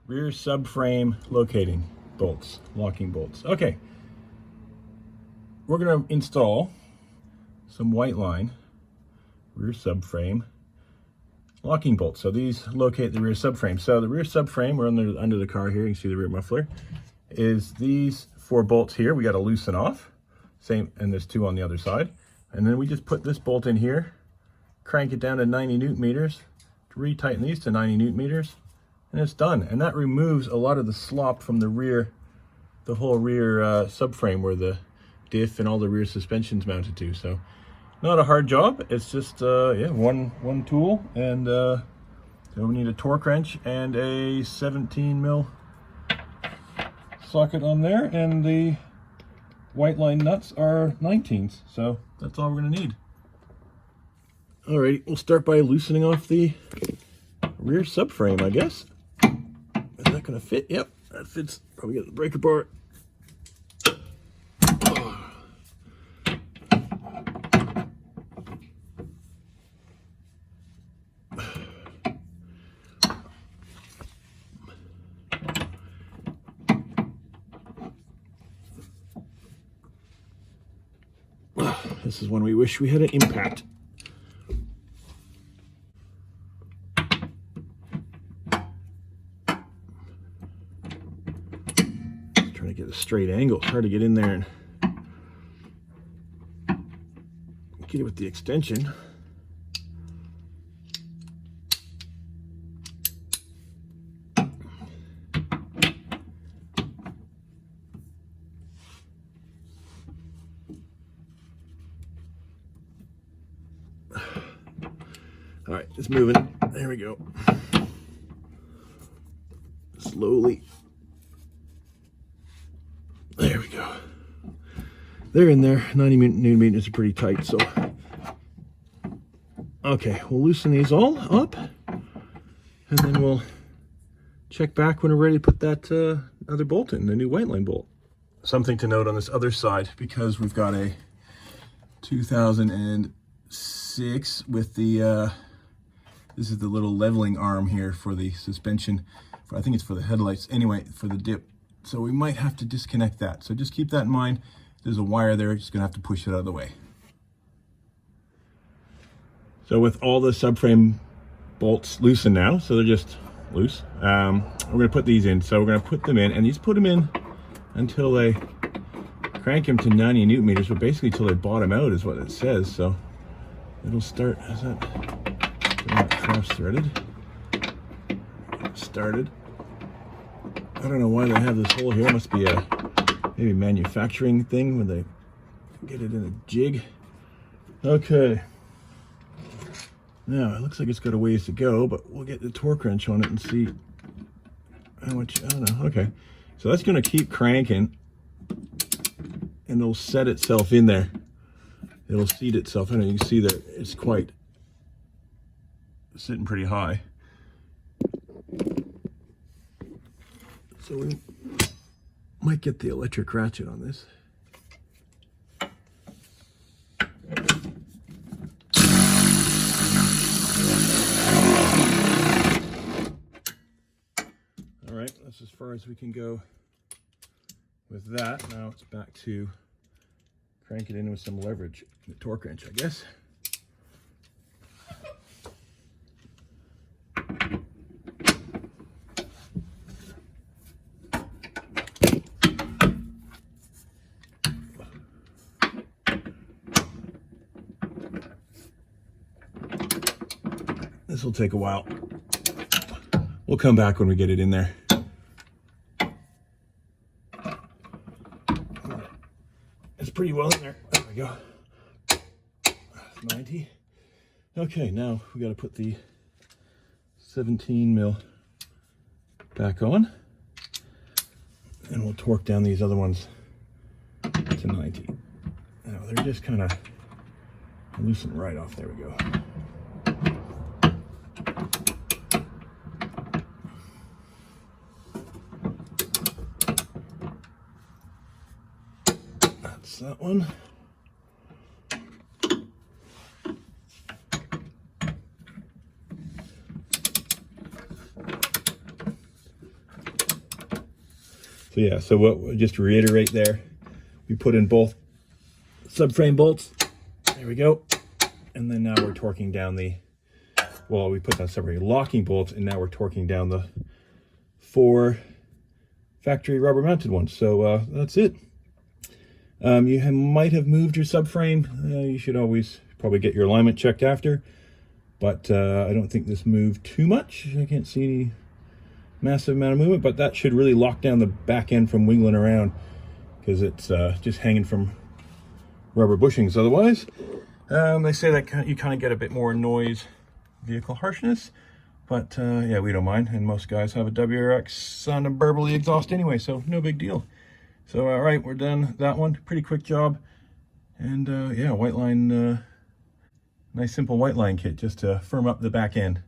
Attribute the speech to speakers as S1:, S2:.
S1: rear subframe locating bolts, locking bolts. Okay, we're going to install some Whiteline rear subframe locking bolts. So these locate the rear subframe. So the rear subframe, we're under the car here, you can see the rear muffler, is these 4 bolts here. We got to loosen off. Same, and there's 2 on the other side. And then we just put this bolt in here, crank it down to 90 newton meters, retighten these to 90 newton meters, and it's done. And that removes a lot of the slop from the rear, the whole rear subframe where the diff and all the rear suspension's mounted to. So not a hard job. It's just yeah, one tool, and so we need a torque wrench and a 17 mil socket on there, and the Whiteline nuts are 19s. So that's all we're gonna need. Alright, we'll start by loosening off the rear subframe, I guess. Is that gonna fit? Yep, that fits. Probably get the breaker bar. This is when we wish we had an impact. Trying to get a straight angle. It's hard to get in there and get it with the extension. All right, it's moving. There we go. Slowly. There we go. They're in there. 90 newton meters are pretty tight, so. Okay, we'll loosen these all up, and then we'll check back when we're ready to put that other bolt in, the new Whiteline bolt. Something to note on this other side, because we've got a 2006 with the this is the little leveling arm here for the suspension. I think it's for the headlights. Anyway, for the dip. So we might have to disconnect that. So just keep that in mind. There's a wire there. Just going to have to push it out of the way. So with all the subframe bolts loosened now, so they're just loose, we're going to put these in. So we're going to put them in, and these put them in until they crank them to 90 newton meters, but basically until they bottom out is what it says. So it'll start, is that cross threaded? Started. I don't know why they have this hole here. It must be a maybe manufacturing thing when they get it in a jig. Okay. Now it looks like it's got a ways to go, but we'll get the torque wrench on it and see how much. I don't know. Okay. So that's going to keep cranking, and it'll set itself in there. It'll seat itself. I don't know, you can see that it's quite sitting pretty high. So we might get the electric ratchet on this. All right, that's as far as we can go with that. Now it's back to crank it in with some leverage, the torque wrench, I guess. This will take a while. We'll come back when we get it in there. It's pretty well in there. There we go. 90. Okay, now we got to put the 17 mil back on, and we'll torque down these other ones to 90. Now they're just kind of loosen right off. There we go. That's that one. So yeah, so what, just to reiterate there, we put in both subframe bolts. There we go. And then now we're torquing down the, well, we put down separate locking bolts, and now we're torquing down the 4 factory rubber mounted ones. So that's it. You might have moved your subframe. You should always probably get your alignment checked after, but I don't think this moved too much. I can't see any massive amount of movement, but that should really lock down the back end from wiggling around, because it's just hanging from rubber bushings otherwise. They say that you kind of get a bit more noise vehicle harshness, but yeah, we don't mind, and most guys have a WRX on a burbly exhaust anyway, so no big deal. So all right, we're done that one. Pretty quick job. And yeah, Whiteline, nice simple Whiteline kit just to firm up the back end.